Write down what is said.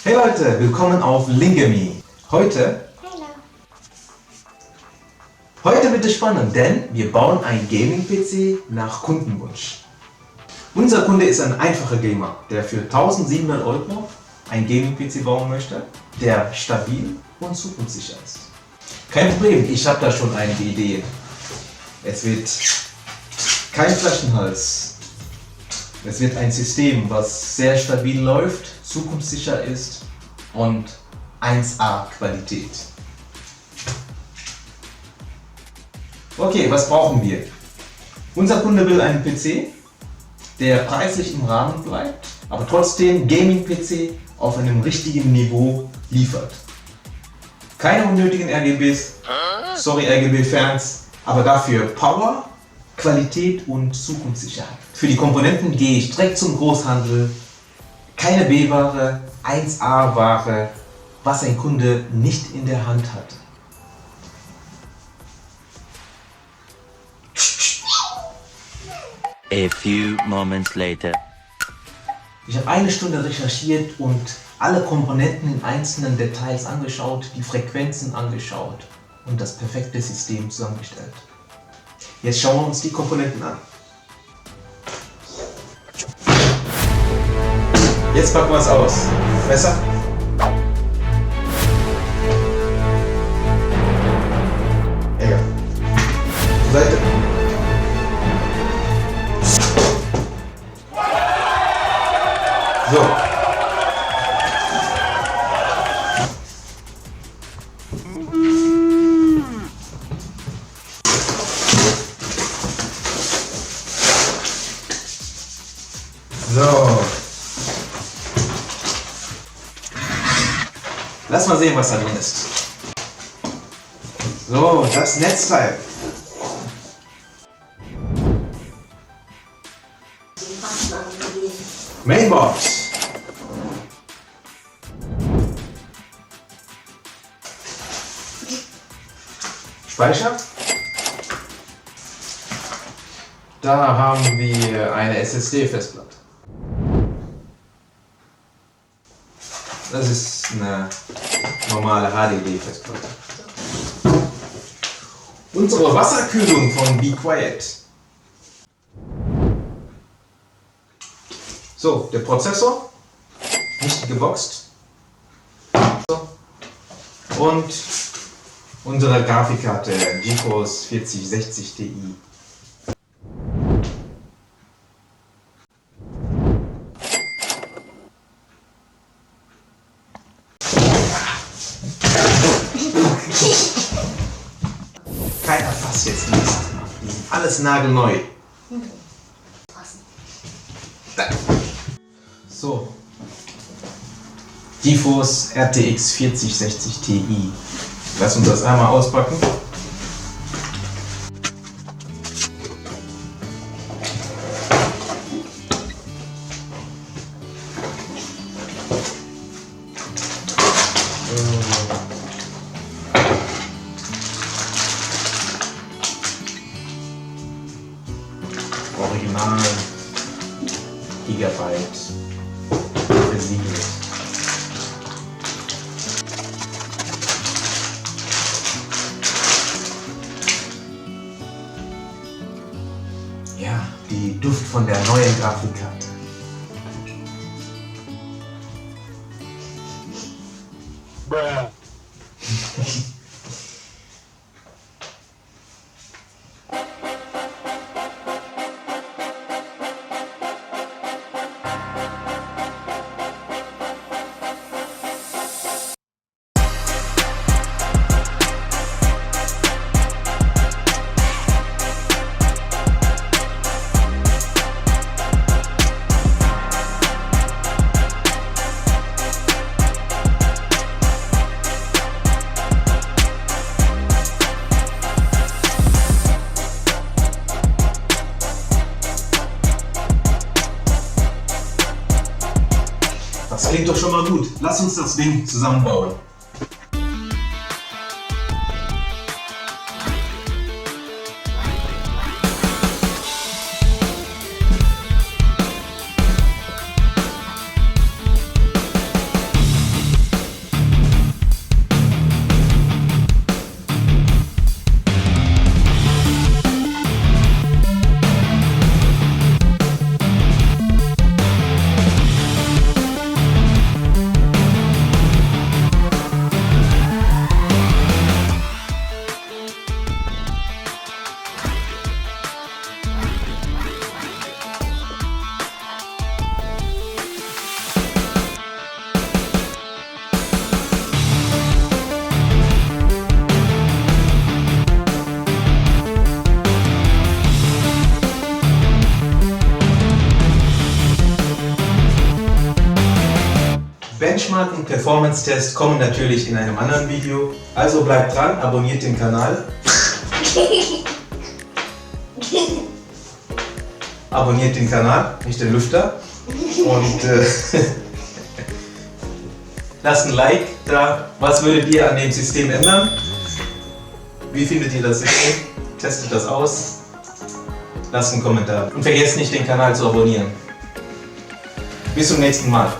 Hey Leute, willkommen auf Lingemi. Heute wird es spannend, denn wir bauen ein Gaming-PC nach Kundenwunsch. Unser Kunde ist ein einfacher Gamer, der für 1700 € ein Gaming-PC bauen möchte, der stabil und zukunftssicher ist. Kein Problem, ich habe da schon einige Ideen. Es wird kein Flaschenhals. Es wird ein System, was sehr stabil läuft, zukunftssicher ist und 1A Qualität. Okay, was brauchen wir? Unser Kunde will einen PC, der preislich im Rahmen bleibt, aber trotzdem Gaming-PC auf einem richtigen Niveau liefert. Keine unnötigen RGBs, sorry RGB-Fans, aber dafür Power, Qualität und Zukunftssicherheit. Für die Komponenten gehe ich direkt zum Großhandel. Keine B-Ware, 1A-Ware, was ein Kunde nicht in der Hand hat. A few moments later. Ich habe eine Stunde recherchiert und alle Komponenten in einzelnen Details angeschaut, die Frequenzen angeschaut und das perfekte System zusammengestellt. Jetzt schauen wir uns die Komponenten an. Jetzt packen wir es aus. Besser? Egal. Seite. So. So. Lass mal sehen, was da drin ist. So, das Netzteil. Mainboard. Speicher. Da haben wir eine SSD-Festplatte. Das ist eine normale HDD-Festplatte. Unsere Wasserkühlung von Be Quiet. So, der Prozessor, nicht geboxt. Und unsere Grafikkarte GeForce 4060 Ti. Keiner fasst jetzt nichts. Alles nagelneu. So. GeForce RTX 4060 Ti. Lass uns das einmal auspacken. Original Gigabyte versiegelt. Ja, die Duft von der neuen Grafikkarte. Bruh. Das klingt doch schon mal gut. Lass uns das Ding zusammenbauen. Benchmark und Performance-Test kommen natürlich in einem anderen Video. Also bleibt dran, abonniert den Kanal. Abonniert den Kanal, nicht den Lüfter. Und lasst ein Like da. Was würdet ihr an dem System ändern? Wie findet ihr das System? Testet das aus. Lasst einen Kommentar. Und vergesst nicht, den Kanal zu abonnieren. Bis zum nächsten Mal.